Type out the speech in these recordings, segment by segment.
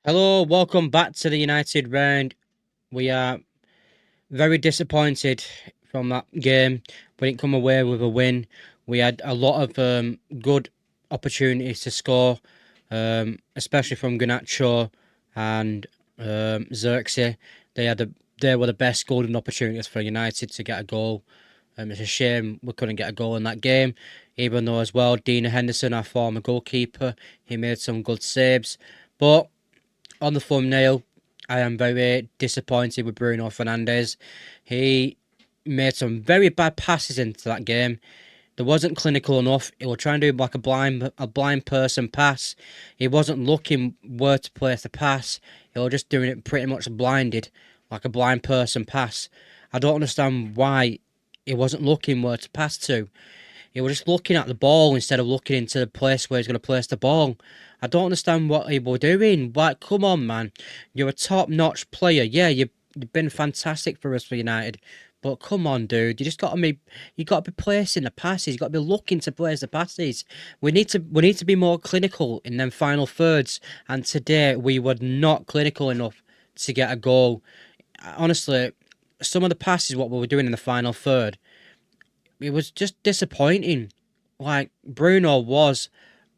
Hello, welcome back to the United round. We are very disappointed from that game. We didn't come away with a win. We had a lot of good opportunities to score, especially from Garnacho and Xerxes. They were the best golden opportunities for United to get a goal. It's a shame we couldn't get a goal in that game, even though as well Dina Henderson, our former goalkeeper, he made some good saves. But on the thumbnail, I am very disappointed with Bruno Fernandes. He made some very bad passes into that game. There wasn't clinical enough. He was trying to do like a blind person pass. He wasn't looking where to place the pass. He was just doing it pretty much blinded, like a blind person pass. I don't understand why he wasn't looking where to pass to. He was just looking at the ball instead of looking into the place where he's going to place the ball. I don't understand what he was doing. Like, come on, man. You're a top-notch player. Yeah, you've been fantastic for us for United. But come on, dude. You got to be placing the passes. You got to be looking to place the passes. We need to be more clinical in them final thirds. And today we were not clinical enough to get a goal. Honestly, some of the passes what we were doing in the final third, it was just disappointing. Like Bruno was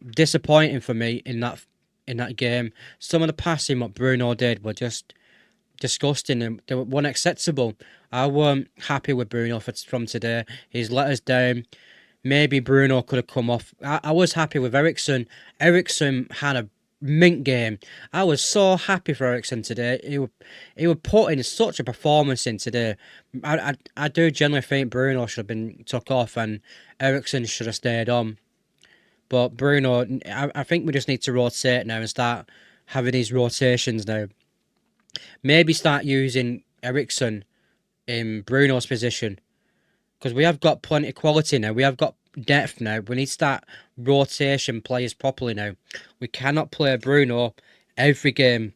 disappointing for me in that game. Some of the passing what Bruno did were just disgusting and they were unacceptable. I weren't happy with Bruno from today. He's let us down. Maybe Bruno could have come off. I was happy with Ericsson. Ericsson had a mint game. I was so happy for Ericsson today. He was putting such a performance in today. I do generally think Bruno should have been took off and Ericsson should have stayed on. But Bruno, I think we just need to rotate now and start having these rotations now. Maybe start using Ericsson in Bruno's position because we have got plenty of quality now. We have got depth now. We need to start rotation players properly now. We cannot play Bruno every game,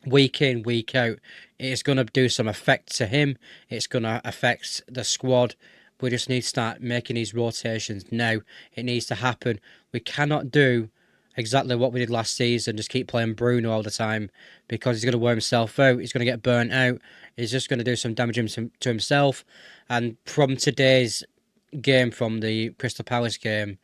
week in, week out. It's going to do some effect to him. It's going to affect the squad. We just need to start making these rotations now. It needs to happen. We cannot do exactly what we did last season, just keep playing Bruno all the time because he's going to wear himself out. He's going to get burnt out. He's just going to do some damage to himself. And from today's game, from the Crystal Palace game,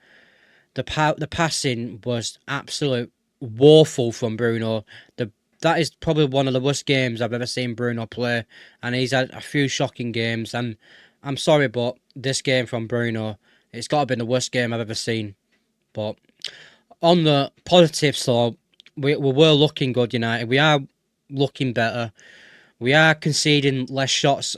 the passing was absolute woeful from Bruno. That is probably one of the worst games I've ever seen Bruno play, and he's had a few shocking games. And I'm sorry, but this game from Bruno, it's got to be the worst game I've ever seen. But on the positive side, we were looking good, United. We are looking better. We are conceding less shots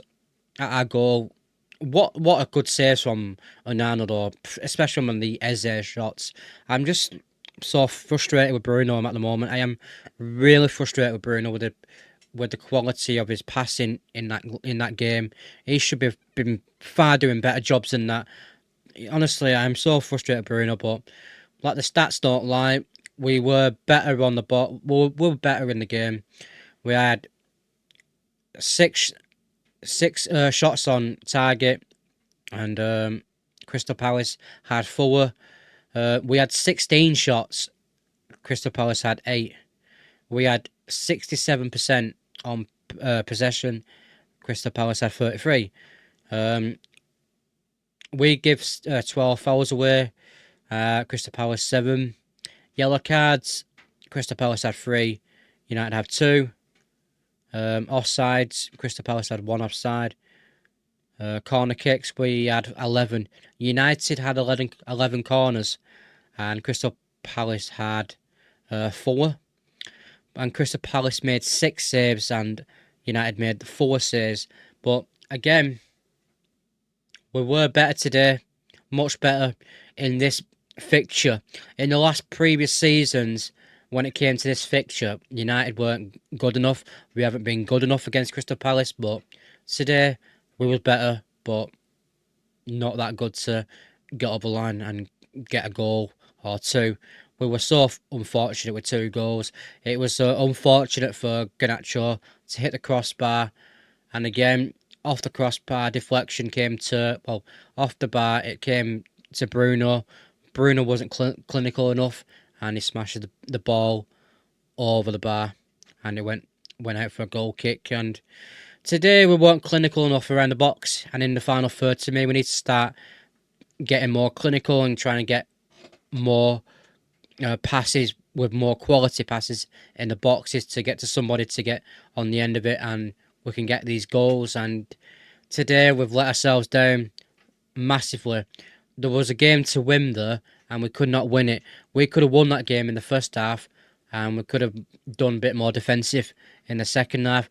at our goal. What a good save from Onana though, especially on the Eze shots. I'm just so frustrated with Bruno at the moment. I am really frustrated with Bruno with the quality of his passing in that game. He should be been far doing better jobs than that. Honestly, I'm so frustrated with Bruno, but like the stats don't lie. We were better on the ball. We were better in the game. We had six shots on target, and Crystal Palace had four. We had 16 shots. Crystal Palace had 8. We had 67% on possession. Crystal Palace had 33. We give 12 fouls away. Crystal Palace 7. Yellow cards. Crystal Palace had 3. United had 2. Offsides. Crystal Palace had 1 offside. Corner kicks, we had 11. United had 11 corners, and Crystal Palace had 4. And Crystal Palace made 6 saves, and United made 4 saves. But again, we were better today, much better in this fixture. In the last previous seasons, when it came to this fixture, United weren't good enough. We haven't been good enough against Crystal Palace, but today we was better, but not that good to get over the line and get a goal or two. We were so unfortunate with 2 goals. It was unfortunate for Garnacho to hit the crossbar, and again, off the crossbar, deflection came to, well, off the bar, it came to Bruno. Bruno wasn't clinical enough, and he smashed the ball over the bar. and it went out for a goal kick. And today we weren't clinical enough around the box, and in the final third, to me, we need to start getting more clinical and trying to get more passes with more quality passes in the boxes to get to somebody to get on the end of it, and we can get these goals. And today we've let ourselves down massively. There was a game to win there, and we could not win it. We could have won that game in the first half, and we could have done a bit more defensive in the second half.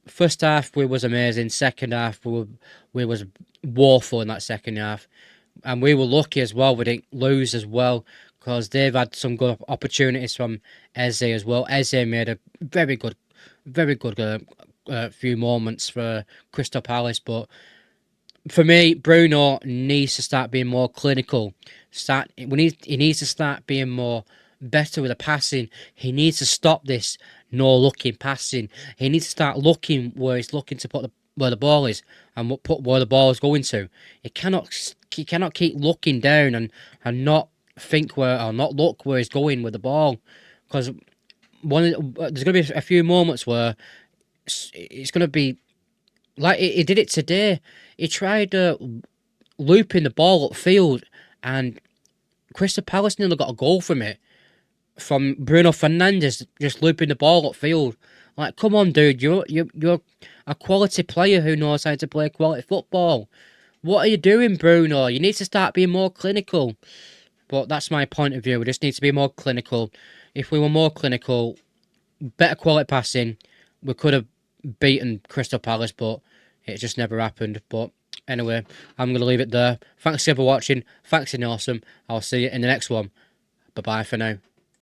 First half we was amazing. Second half we was woeful in that second half, and we were lucky as well. We didn't lose as well because they've had some good opportunities from Eze as well. Eze made a very good few moments for Crystal Palace, but for me, Bruno needs to start being more clinical. He needs to start being more better with the passing. He needs to stop this no looking passing. He needs to start looking where he's looking to put where the ball is and put where the ball is going to. He cannot keep looking down and not think where or not look where he's going with the ball, because there's going to be a few moments where it's going to be like he did it today. He tried looping the ball upfield, and Crystal Palace nearly got a goal from it. From Bruno Fernandes just looping the ball upfield. Like, come on, dude, you're a quality player who knows how to play quality football. What are you doing, Bruno? You need to start being more clinical. But that's my point of view. We just need to be more clinical. If we were more clinical, better quality passing, we could have beaten Crystal Palace, but it just never happened. But anyway, I'm going to leave it there. Thanks again for watching. Thanks, and awesome. I'll see you in the next one. Bye-bye for now.